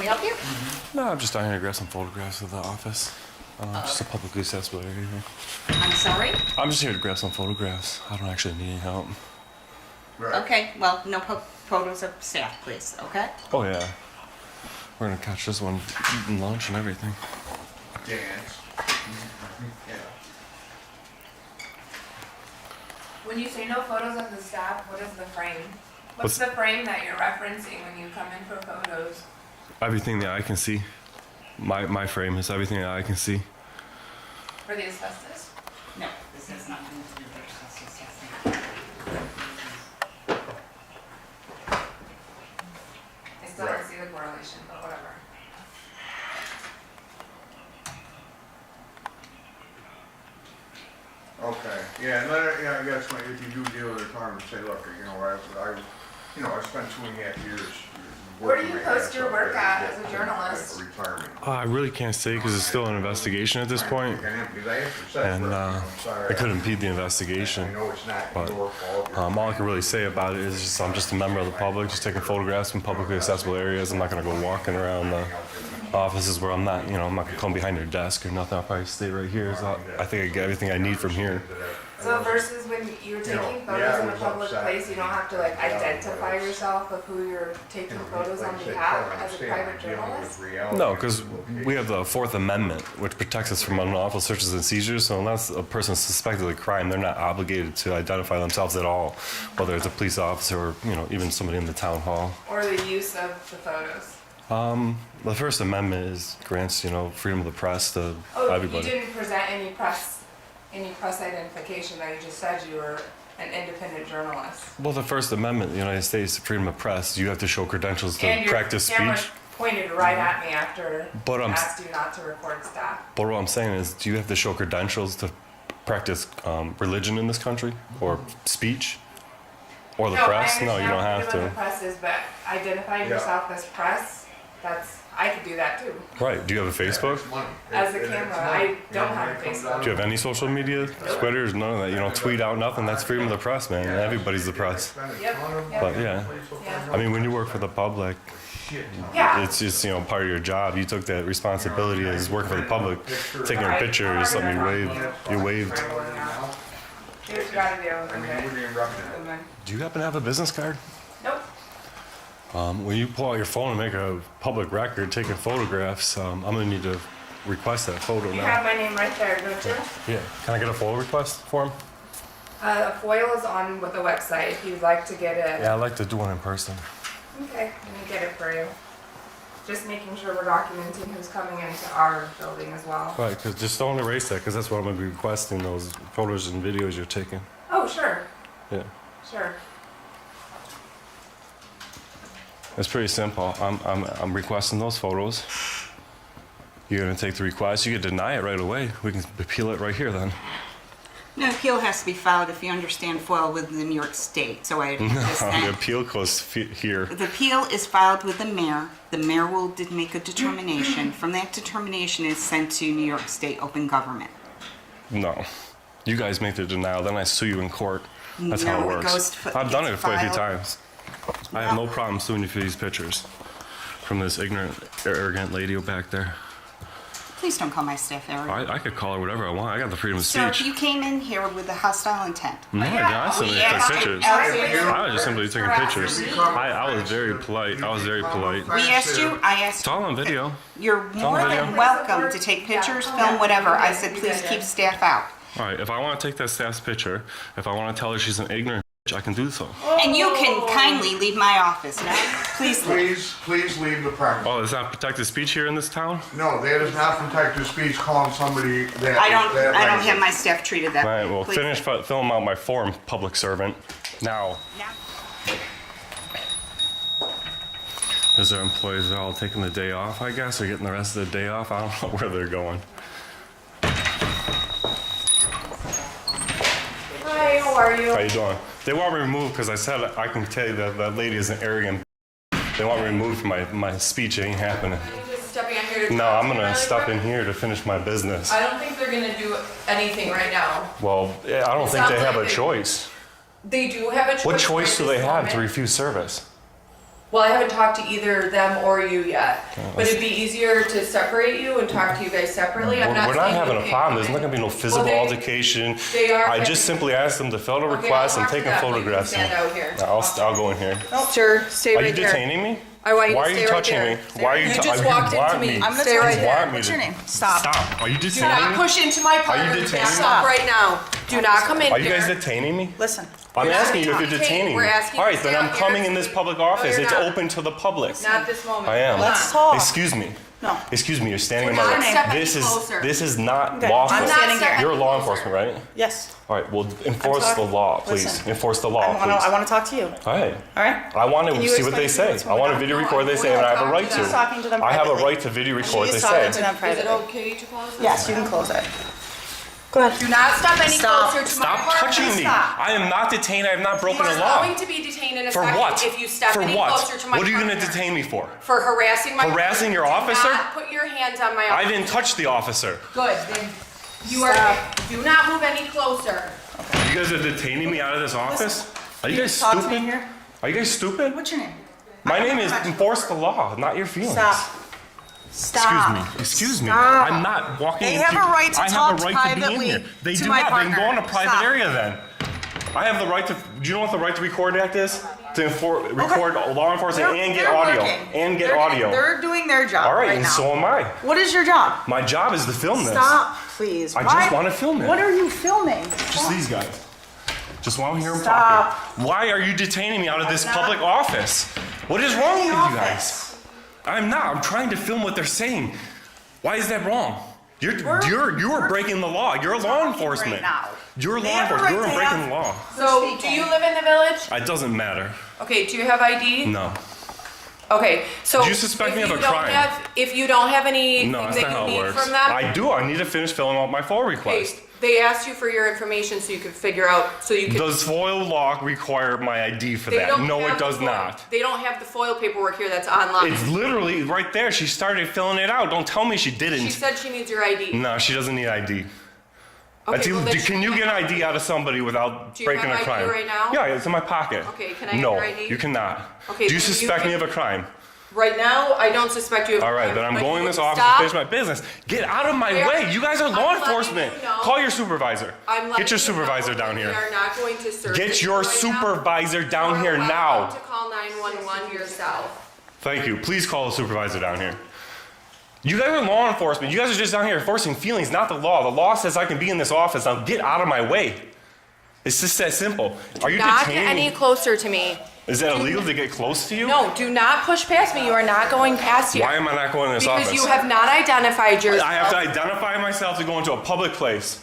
we help you? No, I'm just down here to grab some photographs of the office. Just a publicly accessible area here. I'm sorry? I'm just here to grab some photographs. I don't actually need any help. Right. Okay, well, no photos of staff, please, okay? Oh yeah. We're gonna catch this one eating lunch and everything. Dance. Yeah. When you say no photos of the staff, what is the frame? What's- What's the frame that you're referencing when you come in for photos? Everything that I can see. My frame is everything that I can see. For the asbestos? No, this has nothing to do with asbestos testing. I still don't see the correlation, but whatever. Okay, yeah, and let her, yeah, I guess when, if you do deal with her, time to say, look, I spent 2.5 years. Where do working you my post ass your off work to at get as a to journalist? Retirement. I really can't say because it's still an investigation at this point, and I could impede the I investigation. know it's not but, your fault. All I can really say about it is just I'm just a member of the public, just taking photographs in publicly accessible areas. I'm not gonna go walking around the offices where I'm not, I'm not gonna come behind your desk or nothing. I'll probably stay right here. So I think I get everything I need from here. So versus when you're taking photos in a public place, you don't have to like identify yourself of who you're taking photos on behalf as a private journalist? No, because we have the Fourth Amendment, which protects us from unlawful searches and seizures. So unless a person is suspected of a crime, they're not obligated to identify themselves at all, whether it's a police officer or even somebody in the town hall. Or the use of the photos? The First Amendment grants freedom of the press to Oh, everybody. you didn't present any press identification that you just said you were an independent journalist. Well, the First Amendment, the United States, freedom of press, you have to show credentials to And your practice camera speech. pointed right at me after But I I'm- asked you not to record staff. But what I'm saying is, do you have to show credentials to practice religion in this country or speech or the press? No, you don't have I understand what to. the press is, but identifying yourself as press, I could do that too. Right. Do you have a Facebook? As a camera, I don't have a Facebook. Do you have any social media? Twitter? None of that. You don't tweet out nothing. That's freedom of the press, man. Everybody's the press. Yep. But yeah, I mean, when you work for the public, Yeah. it's just part of your job. You took that responsibility as working for the public, taking a picture or something. You waved. There's gotta be a limit. Do you happen to have a business card? Nope. When you pull out your phone and make a public record taking photographs, I'm gonna need to request that photo You now. have my name right there, don't you? Yeah. Can I get a photo request for him? A foil is on with the website if you'd like to get it. Yeah, I'd like to do one in person. Okay, let me get it for you. Just making sure we're documenting who's coming into our building as well. Right, because just don't erase that, because that's what I'm gonna be requesting, those photos and videos you're taking. Oh, sure, Yeah. sure. It's pretty simple. I'm requesting those photos. You're gonna take the request. You can deny it right away. We can appeal it right here then. No, appeal has to be filed, if you understand, FOIL with the New York State, so I The understand. appeal goes here. The appeal is filed with the mayor. The mayor will make a determination. From that determination is sent to New York State Open Government. No. You guys make the denial, then I sue you in court. That's how it No, it works. goes to- I've done it it's quite a few filed. times. I have no problem suing you for these pictures from this ignorant, arrogant lady back there. Please don't call my staff arrogant. I could call her whatever I want. I got the freedom of Sir, speech. you came in here with a hostile intent. No, I didn't. I simply We took asked you- pictures. I was just simply taking pictures. I was very polite. I was very polite. We asked you, It's all on video. you're more video. than welcome to take pictures, film, whatever. I said, please keep staff out. All right, if I want to take that staff's picture, if I want to tell her she's an ignorant bitch, I can do so. And you can kindly leave my office now. Please leave. Please leave the premise. Oh, is that protected speech here in this town? No, that is not protected speech calling somebody that. I don't have language. my staff treated that All way. right, well, Please finish leave. filling out my form, public servant. Now, Now- is there employees that are all taking the day off, I guess, or getting the rest of the day off? I don't know where they're going. Hi, how are you? How you doing? They want me removed because I said I can tell you that that lady is an arrogant. They want me removed from my speech. It ain't happening. Just stepping in here to No, talk I'm to you gonna really step quick. in here to finish my business. I don't think they're gonna do anything right now. Well, yeah, I don't think they sounds have like a they- choice. They do have a choice. What choice do right they this have to moment. refuse service? Well, I haven't talked to either them or you yet, but it'd be easier to separate you and talk to you guys separately. We're not saying having you a can't problem. come There's in. not gonna be no physical Well, altercation. they are I just having- simply asked them to fill the Okay, request I'll and talk taking to them. You can photographs. stand out here. I'll go in here. Sure, stay Are right you there. detaining me? I want you Why to are stay you right touching there. me? Why are you? You tou- just you walked want into me. I'm gonna Stay talk right to there. you. Want me What's to- your name? Stop. Stop. Are you Do detaining not me? push into my apartment. detaining me? Stop right now. Do not come in Are you here. guys detaining me? Listen. I'm You're not asking you if being you're detained. detaining We're me. asking All you right, to then stay I'm out coming here. in this public No, office. you're It's not. open to the public. Not this moment. I am. Hold Let's on. talk. Excuse me. No. Excuse me. You're standing in Do my not way. step any This is closer. not Okay, lawful. I'm standing here. You're law enforcement, right? Yes. All right. Well, enforce the talking- law, please. listen. Enforce the law, I please. want to talk to you. All right. All right. I want Can to you see what they explain to me say. what's I want to going video on? record what they No, say, and I have a talk right to to. them. Talking to them I have a privately. right to video record what they She's talking to say. them Is it privately. okay to close this? Yes, you can close it. Go ahead. Do not step any Stop. closer to Stop my apartment. touching me. Stop. I am not detained. I have not You broken are a law. going to be detained in a For second what? if you step For any what? closer to my What are you going to partner. detain me for? For harassing my Harassing your partner. officer? Do not put your hands on my I officer. didn't touch the officer. Good. Then you are. Stop. Do not move any closer. You guys are detaining me out of this office? Are you guys Talk to me stupid? here. Are you guys stupid? What's your name? My name is Enforce the Law, not your feelings. Stop. Stop. Excuse me. Stop. I'm not walking They in have here. a right to I talk have a right to be in privately here. They to do my not. They can go partner. in a private Stop. area then. I have the right to. Do you know what the right to record act is? To record law enforcement and get They're audio. working. And get They're- audio. They're doing their job All right, right and now. so am I. What is your job? My job is to film this. Stop, please. I Why- just want to film it. What are you filming? Just these guys. Just want to hear them Stop. talking. Why are you detaining me out of this Stop. public office? What is wrong with you Office. guys? I'm not. I'm trying to film what they're saying. Why is that wrong? You're breaking the law. You're law talking enforcement. right now. You're They law have a enforcement. right You're to breaking the law. So, do speaking. you live in the village? It doesn't matter. Okay. Do you have ID? No. Okay. So. Do you suspect if me of you a don't crime? if you don't have anything No, that's that not you how it need works. from them, I do. I need to finish filling out my FOIL okay, request. they asked you for your information so you could figure out so you could. Does FOIL law require my ID for They that? don't No, have it the does FOIL not. They don't have the FOIL paperwork here that's online. It's literally right there. She started filling it out. Don't tell me she didn't. She said she needs your ID. No, she doesn't need ID. Okay, That's well, illegal. then Can you she- get an ID out of somebody without Do you breaking have a ID crime? right now? Yeah, it's in my pocket. Okay, can I have no, your ID? you cannot. Okay, Do you then you suspect me can- of a crime? Right now, I don't suspect you of a All right, crime, then I'm but going in you this would office stop. to finish my business. Get out of my Where- way. You guys are I'm law letting enforcement. you know- Call your supervisor. I'm letting Get your you know supervisor that down We here. are not going to search Get you your right now. supervisor down You are here welcome now. to call 911 yourself. Thank you. Please call the supervisor down here. You guys are law enforcement. You guys are just down here enforcing feelings, not the law. The law says I can be in this office. Now get out of my way. It's just that simple. Are you Not get detaining any me? closer to me. Is that illegal to get close to you? No, do not push past me. You are not going past here. Why am I not going in this Because office? you have not identified yourself. I have to identify myself to go into a public place.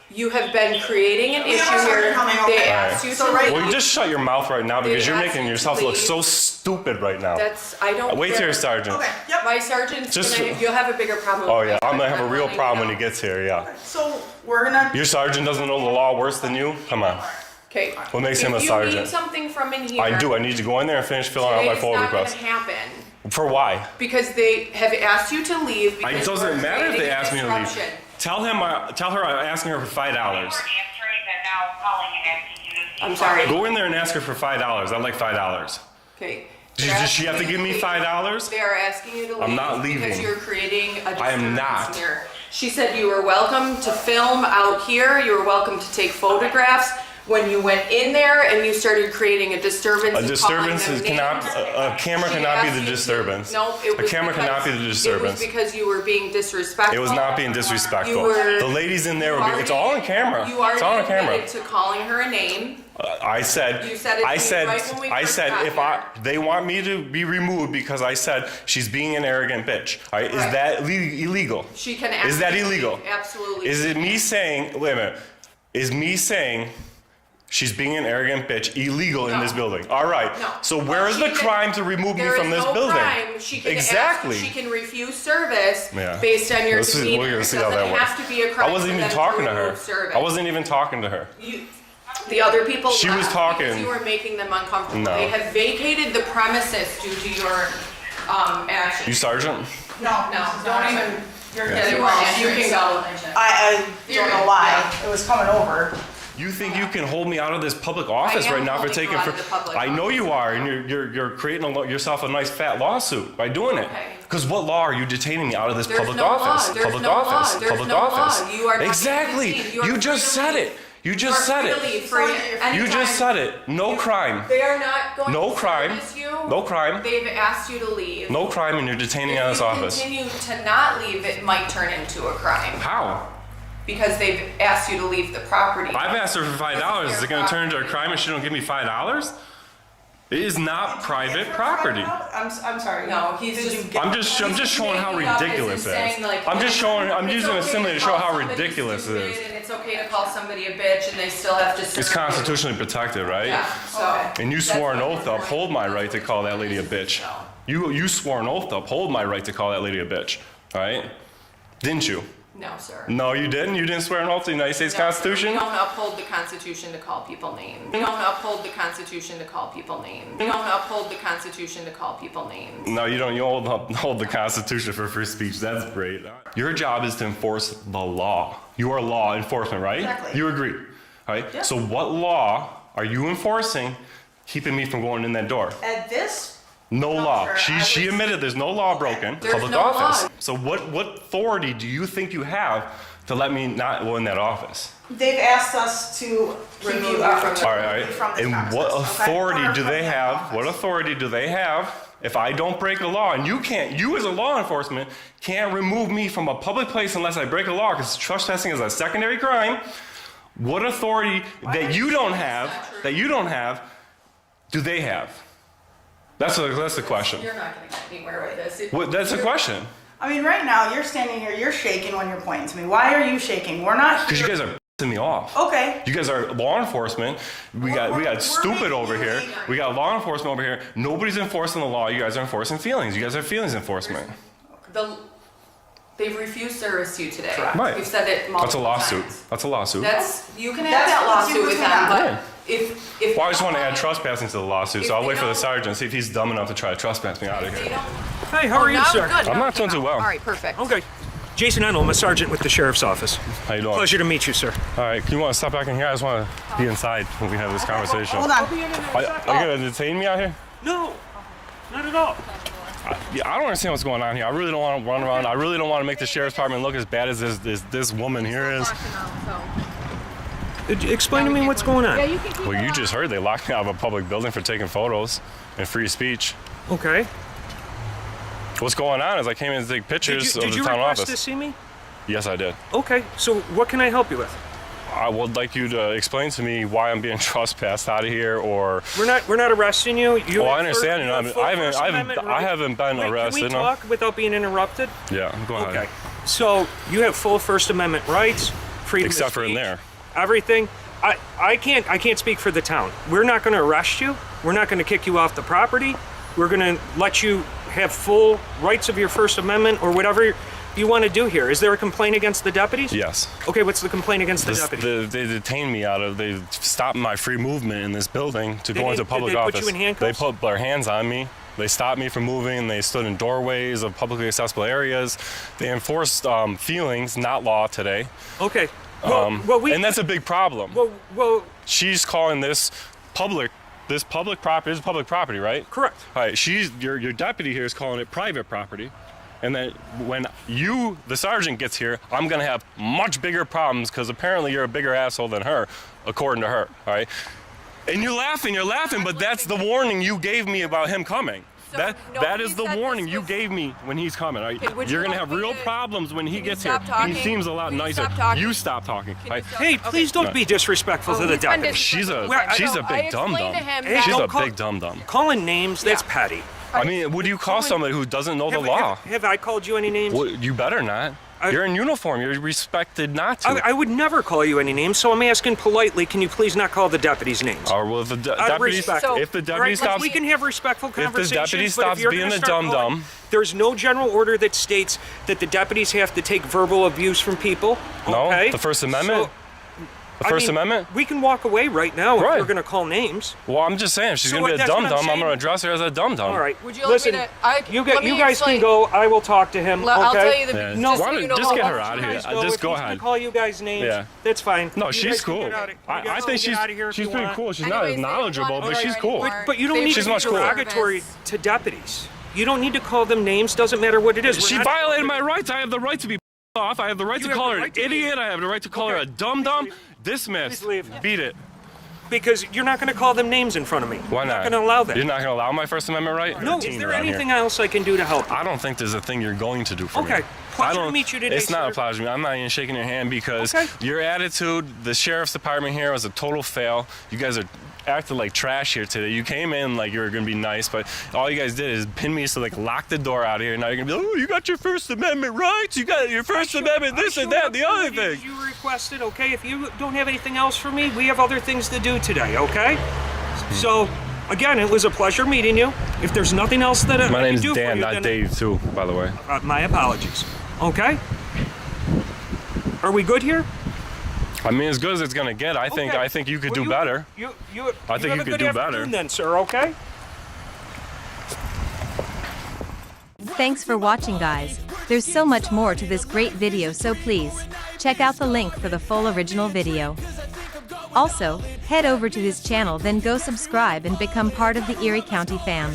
You have been creating an issue have here. something coming over. They Alright. asked you So to right- leave. Well, you just shut your mouth right now because They you're asked making you to yourself look leave. so stupid right now. I don't Wait till care. your sergeant. Okay. Yep. My sergeant's Just- you'll have a bigger problem. Oh with yeah, my I'm gonna have a sergeant. real letting problem you when he know. gets here, yeah. So we're gonna. Your sergeant doesn't know the law worse than you? Come on. Okay. What makes him a If you sergeant? need something from in here. I do. I need to go in there and finish filling out my It's FOIL not request. gonna happen. For why? Because they have asked you to leave. It because doesn't we're matter if they creating ask me to leave. disruption. Tell her I'm asking her for $5. I'm sorry. Go in there and ask her for $5. I'd like $5. Okay. Does she have to give me $5? They are asking you to leave. I'm not leaving. Because you're creating a I am disturbance not. here. She said you were welcome to film out here. You were welcome to take photographs. When you went in there and you started creating a disturbance. A and disturbance calling them cannot. names, A camera she cannot be asked the you to- disturbance. No, it A was camera cannot be the because- disturbance. It was because you were being disrespectful. It was not being disrespectful. You were- The ladies in there You were being. It's all on camera. You It's all already on camera. admitted to calling her a name. I said. You said it to I me said. right when we I first said got if here. they want me to be removed because I said she's being an arrogant bitch. All right, is Right. that illegal? She can ask Is that you to illegal? leave. Absolutely. Is it me saying? Wait a minute. Is me saying? She's being an arrogant bitch illegal in No. this building. All right. No. So But where is she the can- crime to remove me There from is this no building? crime. She can Exactly. she can refuse service Yeah. based on your demeanor. We're gonna see how it that doesn't works. have to be a crime. I wasn't for even them talking to her. remove service. I wasn't even talking to her. The other people. She was left talking. Because you were making them uncomfortable. No. They have vacated the premises due to your action. You sergeant? No, No, don't even. You're Get getting it wrong. wrong. You can go. I don't know why. It was coming over. You think you can hold me out of this public office right now for taking? I know you are, and you're creating yourself a nice fat lawsuit by doing it. Okay. Because what law are you detaining me out of this There's public no law. office? There's Public no law. office. There's Public no office. law. You are not being Exactly. detained. You are You free just to said leave. it. You just said it. You just said it. No crime. They are not going No to crime. service you. No crime. They've asked you to leave. No crime, and you're detaining me out of this If office. you continue to not leave, it might turn into a crime How? because they've asked you to leave the property. I've asked her for $5. Is it going to turn into a crime if she don't give me $5? It is not private property. I'm sorry. No, he's Did just- you get- I'm just showing how making up ridiculous this and it saying, is. like, I'm just showing. I'm it's using okay a simile to call show how somebody ridiculous it stupid, is. And it's okay to call somebody a bitch, and they still have to serve It's you. constitutionally protected, right? Yeah. So. And you that's swore an what oath to we're uphold my right to call that lady a bitch. No. You swore an oath to uphold my right to call that lady a bitch, right? Didn't you? No, sir. No, you didn't. You didn't swear an oath to the United States No, sir. Constitution. We don't uphold the Constitution to call people names. We don't uphold the Constitution to call people names. We don't uphold the Constitution to call people names. No, you don't. You hold the Constitution for free speech. That's great. Your job is to enforce the law. You are law enforcement, right? Exactly. You agree, right? Yeah. So what law are you enforcing, keeping me from going in that door? At this, No No, law. sir, She I was- admitted there's no law broken. There's Public no office. law. So what authority do you think you have to let me not go in that office? they've asked us to keep Remove you you out from the- All right. from the And process, what okay? authority Or do from they the have? office. What authority do they have if I don't break a law? And you as a law enforcement can't remove me from a public place unless I break a law because trespassing is a secondary crime. What authority that you don't have, do they have? That's the question. You're not going to get anywhere with this. That's the question. I mean, right now, you're standing here, you're shaking when you're pointing to me. Why are you shaking? We're not Because here. you guys are pissing me off. Okay. You guys are law enforcement. We we're got stupid making over you here. angry. We got law enforcement over here. Nobody's enforcing the law. You guys are enforcing feelings. You guys are feelings enforcement. They've refused service you today. Right. You've said it multiple That's a lawsuit. times. That's a lawsuit. You can have That's that what you lawsuit with put them, on. but if. Well, I just want to add trespassing to the lawsuit, so If I'll they wait for the don't- sergeant and see if he's dumb enough to try to trespass me out of They here. don't. Hi, how are you, No, sir? good. I'm No, not doing too well. All right, perfect. Okay. Jason Ennell, I'm a sergeant with the sheriff's office. How you doing? Pleasure to meet you, sir. All right, can you want to step back in here? I just want to be inside when we have this conversation. Hold on. Are you going to detain me out here? No, not at all. Yeah, I don't understand what's going on here. I really don't want to run around. I really don't want to make the sheriff's department look as bad as this woman here is. Explain to me what's going on. Well, you just heard they locked me out of a public building for taking photos and free speech. Okay. What's going on is I came in to take pictures Did of the you town request office. to see me? Yes, I did. Okay. So what can I help you with? I would like you to explain to me why I'm being trespassed out of here, or. We're not arresting you. You Well, I have understand. you You know, have full First Amendment I right. haven't been Wait, arrested. Can we no? talk without being interrupted? Yeah, go ahead. Okay. So you have full First Amendment rights, freedom Except of for in speech, there. everything. I can't speak for the town. We're not going to arrest you. We're not going to kick you off the property. We're going to let you have full rights of your First Amendment or whatever you want to do here. Is there a complaint against the deputies? Yes. Okay, what's the complaint against the deputies? They detained me they stopped my free movement in this building to go into did public they put office. you in handcuffs? They put their hands on me. They stopped me from moving. They stood in doorways of publicly accessible areas. They enforced feelings, not law today. Okay. And that's a big problem. Well, She's calling this public property. This is public property, right? correct. All right, your deputy here is calling it private property. And then when the sergeant gets here, I'm gonna have much bigger problems because apparently you're a bigger asshole than her, according to her, all right? And you're laughing, but that's the warning you gave me about him coming. So That nobody is the said warning this you was- gave me when he's coming, all right? Okay, would you You're gonna like have me real to- problems when he Can you gets here. stop talking? He seems a lot Can you nicer. stop talking? You stop talking. Can you stop- Hey, Okay. please don't be disrespectful to the He's been deputies. She's a disrespectful. big I dum explained dum. to him Hey, that- She's don't a call- big dum dum. Calling names, that's Yeah. petty. I mean, what do you call somebody who doesn't know the law? Have I called you any names? Well, you better not. You're in uniform. You're respected not to. I would never call you any names, so I'm asking politely, can you please not call the deputies names? Or will the Out of deputy? respect. So- If the All deputy right, stops, we can have respectful the conversations. deputy but if stops you're being gonna a start dum-dum- calling- There's no general order that states that the deputies have to take verbal abuse from people. no, okay? the First Amendment. I First mean, Amendment? We can walk away right now Right. if we're going to call names. Well, I'm just saying, if she's So gonna be a that's what I'm dum-dum, I'm saying. gonna address her as a dum-dum. All right. Would you like Listen, me to? you let me guys can explain. go. I will talk to him. I'll okay? tell you the. Yeah. Just, Why so you don't- know, just get how- her out of here. Guys Just if go he's gonna ahead. call you guys names. Yeah. That's fine. No, You she's guys can cool. get out of- you I guys think can she's get out of here if she's you pretty want. cool. She's not Anyways, as they don't knowledgeable, want but her she's cool. anymore. But you don't They need She's to be much cooler. derogatory to deputies. You don't need to call them names. Doesn't matter what it is. She We're not- violated my rights. I have the right to be off. I have the right You to have call the her an right to idiot. leave. I have the right to call her Okay. a dum-dum. Please Dismissed. Please leave. Beat it. Because you're not going to call them names in front of me. Why I'm not? not going to allow that. You're not going to allow my First Amendment right? No. Is there anything else I can do to help? I don't think there's a thing you're going to do for me. Okay. Pleasure I don't, to meet you today, It's not sir. a pleasure to me. I'm not even shaking your hand because Okay. your attitude, the sheriff's department here was a total fail. You guys are acting like trash here today. You came in like you were gonna be nice, but all you guys did is pin me to like lock the door out of here. Now you're gonna be like, oh, you got your First Amendment rights. You got your First Amendment, this and that, the other thing. You requested, okay? If you don't have anything else for me, we have other things to do today, okay? So, again, it was a pleasure meeting you. If there's nothing else that I My can name's do for Dan, you, not then Dave, too, by the way. my apologies. Okay? Are we good here? I mean, as good as it's gonna get. I think you could Well, do better. I think have you a could good do better. afternoon then, sir, okay? Thanks for watching, guys. There's so much more to this great video, so please check out the link for the full original video. Also, head over to his channel, then go subscribe and become part of the Erie County fam.